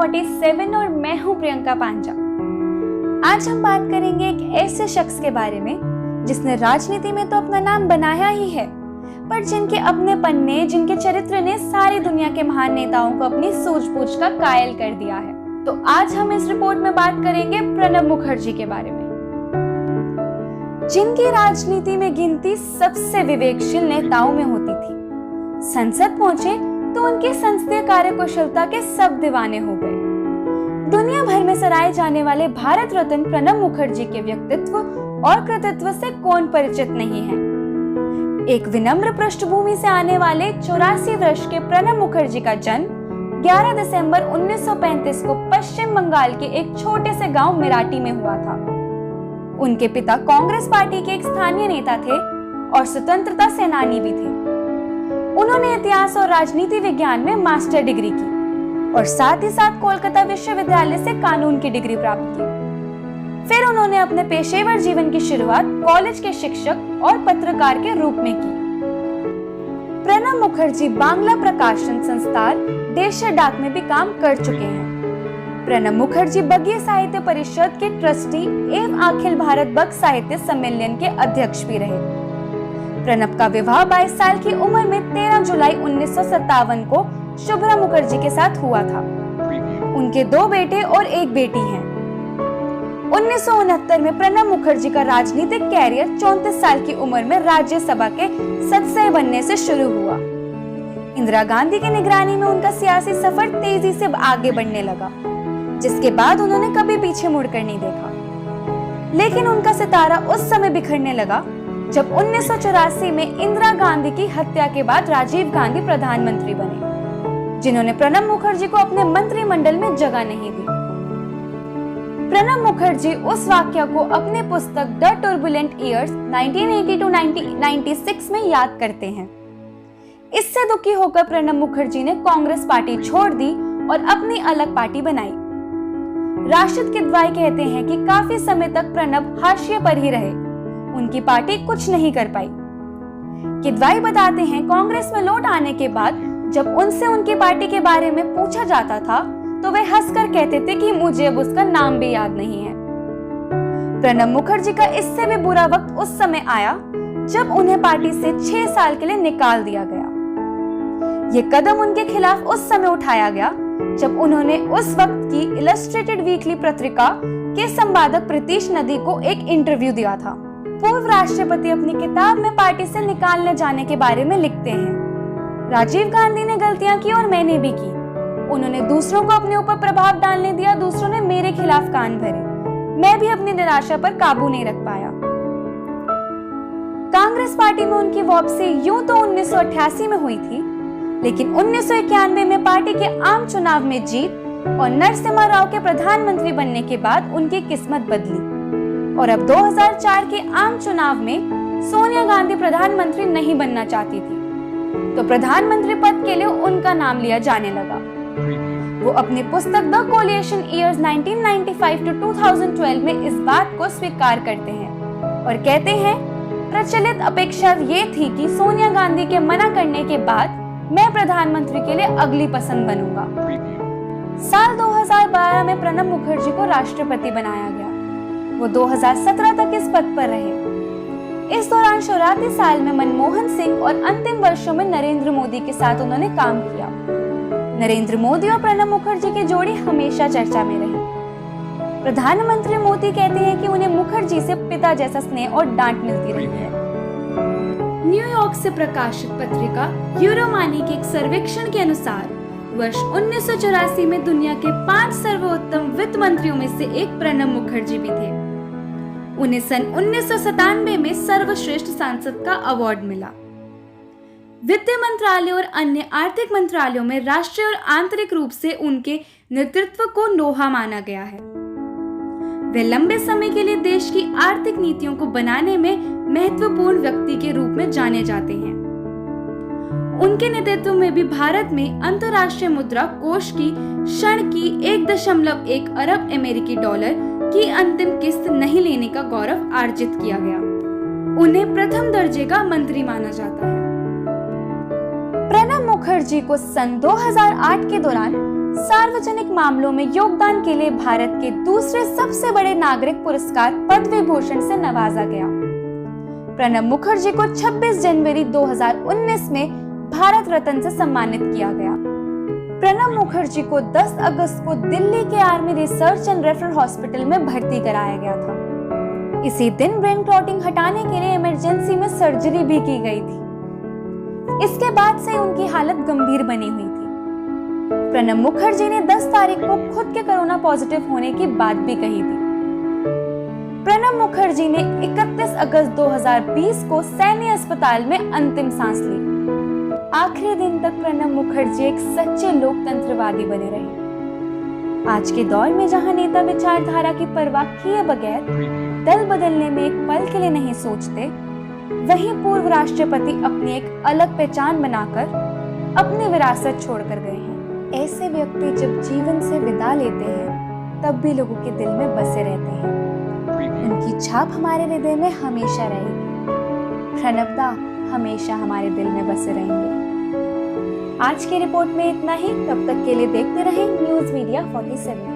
47 और मैं हूं प्रियंका पांजा। आज हम बात करेंगे एक ऐसे शख्स के बारे में जिसने राजनीति में तो अपना नाम बनाया ही है, पर जिनके अपने पन्ने, जिनके चरित्र ने सारी दुनिया के महान नेताओं को अपनी सूझबूझ का कायल कर दिया है। तो आज हम इस रिपोर्ट में बात करेंगे प्रणब मुखर्जी के बारे में, जिनकी राजनीति में गिनती सबसे विवेकशील नेताओं में होती थी। संसद पहुंचे तो उनकी संसदीय कार्यकुशलता के सब दीवाने हो गए। दुनिया भर में सराहे जाने वाले भारत रत्न प्रणब मुखर्जी के व्यक्तित्व और कृतित्व से कौन परिचित नहीं है। एक विनम्र पृष्ठभूमि से आने वाले 84 वर्ष के प्रणब मुखर्जी का जन्म 11 दिसंबर 1935 को पश्चिम बंगाल के एक छोटे से गांव मिराटी में हुआ था। उनके पिता कांग्रेस पार्टी के एक स्थानीय नेता थे और स्वतंत्रता सेनानी भी थे। उन्होंने इतिहास और राजनीति विज्ञान में मास्टर डिग्री की और साथ ही साथ कोलकाता विश्वविद्यालय से कानून की डिग्री प्राप्त की। फिर उन्होंने अपने पेशेवर जीवन की शुरुआत कॉलेज के शिक्षक और पत्रकार के रूप में की। प्रणब मुखर्जी बांग्ला प्रकाशन संस्थान देशर डाक में भी काम कर चुके हैं। प्रणब मुखर्जी बगिया साहित्य परिषद के ट्रस्टी एवं अखिल भारत बक साहित्य सम्मेलन के अध्यक्ष भी रहे। प्रणब का विवाह 22 साल की उम्र में 13 जुलाई 1957 को शुभ्रा मुखर्जी के साथ हुआ था। उनके 2 बेटे और 1 बेटी हैं। 1969 में प्रणब मुखर्जी का राजनीतिक कैरियर 34 साल की उम्र में राज्यसभा के सदस्य बनने से शुरू हुआ। इंदिरा गांधी की निगरानी में उनका सियासी सफर तेजी से आगे बढ़ने लगा, जिसके बाद उन्होंने कभी पीछे मुड़कर नहीं देखा। लेकिन उनका सितारा उस समय बिखरने लगा जब 1984 में इंदिरा गांधी की हत्या के बाद राजीव गांधी प्रधानमंत्री बने, जिन्होंने प्रणब मुखर्जी को अपने मंत्रिमंडल में जगह नहीं दी। प्रणब मुखर्जी उस वाकया को अपने पुस्तक द टर्बुलेंट ईयर्स 1980-1996 में याद करते हैं। इससे दुखी होकर प्रणब मुखर्जी ने कांग्रेस पार्टी छोड़ दी और अपनी अलग पार्टी बनाई। राशिद किदवाई कहते हैं कि काफी समय तक प्रणब हाशिए पर ही रहे, उनकी पार्टी कुछ नहीं कर पाई। किदवाई बताते हैं, कांग्रेस में लौट आने के बाद जब उनसे उनकी पार्टी के बारे में पूछा जाता था तो वे हंसकर कहते थे कि मुझे अब उसका नाम भी याद नहीं है। प्रणब मुखर्जी का इससे भी बुरा वक्त उस समय आया जब उन्हें पार्टी से 6 साल के लिए निकाल दिया गया। ये कदम उनके खिलाफ उस समय उठाया गया जब उन्होंने उस वक्त की इलस्ट्रेटेड वीकली पत्रिका के संपादक प्रीतीश नदी को एक इंटरव्यू दिया था। पूर्व राष्ट्रपति अपनी किताब में पार्टी से निकालने जाने के बारे में लिखते हैं, राजीव गांधी ने गलतियां की और मैंने भी की। उन्होंने दूसरों को अपने ऊपर प्रभाव डालने दिया, दूसरों ने मेरे खिलाफ कान भरे। मैं भी अपनी निराशा पर काबू नहीं रख पाया। कांग्रेस पार्टी में उनकी वापसी यूं तो 1988 में हुई थी, लेकिन 1991 में पार्टी के आम चुनाव में जीत और नरसिम्हा राव के प्रधानमंत्री बनने के बाद उनकी किस्मत बदली और अब 2004 के आम चुनाव में सोनिया गांधी प्रधानमंत्री नहीं बनना चाहती थी, तो प्रधानमंत्री पद के लिए उनका नाम लिया जाने लगा। वो अपनी पुस्तक द कोलिएशन ईयर्स 1995-2012 में इस बात को स्वीकार करते हैं और कहते हैं, प्रचलित अपेक्षा ये थी कि सोनिया गांधी के मना करने के बाद मैं प्रधानमंत्री के लिए अगली पसंद बनूंगा। साल 2012 में प्रणब मुखर्जी को राष्ट्रपति बनाया गया। वो 2017 तक इस पद पर रहे। इस दौरान शुरुआती साल में मनमोहन सिंह और अंतिम वर्षों में नरेंद्र मोदी के साथ उन्होंने काम किया। नरेंद्र मोदी और प्रणब मुखर्जी की जोड़ी हमेशा चर्चा में रही। प्रधानमंत्री मोदी कहते हैं कि उन्हें मुखर्जी से पिता जैसा स्नेह और डांट मिलती रही है। न्यूयॉर्क से प्रकाशित पत्रिका यूरोमानी के एक सर्वेक्षण के अनुसार वर्ष 1984 में दुनिया के 5 सर्वोत्तम वित्त मंत्रियों में से एक प्रणब मुखर्जी भी थे। उन्हें सन 1997 में सर्वश्रेष्ठ सांसद का अवार्ड मिला। वित्त मंत्रालय और अन्य आर्थिक मंत्रालयों में राष्ट्रीय और आंतरिक रूप से उनके नेतृत्व को लोहा माना गया है। वे लंबे समय के लिए देश की आर्थिक नीतियों को बनाने में महत्वपूर्ण व्यक्ति के रूप में जाने जाते हैं। उनके नेतृत्व में भी भारत में अंतर्राष्ट्रीय मुद्रा कोष की क्षण की 1.1 अरब अमेरिकी डॉलर की अंतिम किस्त नहीं लेने का गौरव अर्जित किया गया। उन्हें प्रथम दर्जे का मंत्री माना जाता है। प्रणब मुखर्जी को सन 2008 के दौरान सार्वजनिक मामलों में योगदान के लिए भारत के दूसरे सबसे बड़े नागरिक पुरस्कार पद्म विभूषण से नवाजा गया। प्रणब मुखर्जी को 26 जनवरी 2019 में भारत रत्न से सम्मानित किया गया। प्रणब मुखर्जी को 10 अगस्त को दिल्ली के army research and referral hospital में भर्ती कराया गया था। इसी दिन ब्रेन क्लॉटिंग हटाने के लिए इमरजेंसी में सर्जरी भी की गई थी। इसके बाद से उनकी हालत गंभीर बनी हुई थी। प्रणब मुखर्जी ने 10 तारीख को खुद के कोरोना पॉजिटिव होने की बात भी कही थी। प्रणब मुखर्जी ने 31 अगस्त 2020 को सैन्य अस्पताल में अंतिम सांस ली। आखिरी दिन तक प्रणब मुखर्जी एक सच्चे लोकतंत्रवादी बने रहे। आज के दौर में जहां नेता विचारधारा की परवाह किए बगैर दल बदलने में एक पल के लिए नहीं सोचते, वहीं पूर्व राष्ट्रपति अपनी एक अलग पहचान बनाकर अपनी विरासत छोड़कर गए हैं। ऐसे व्यक्ति जब जीवन से विदा लेते हैं तब भी लोगों के दिल में बसे रहते हैं। उनकी छाप हमारे हृदय में हमेशा रहेगी। प्रणब दा हमेशा हमारे दिल में बसे रहेंगे। आज की रिपोर्ट में इतना ही। तब तक के लिए देखते रहें न्यूज़ मीडिया 47।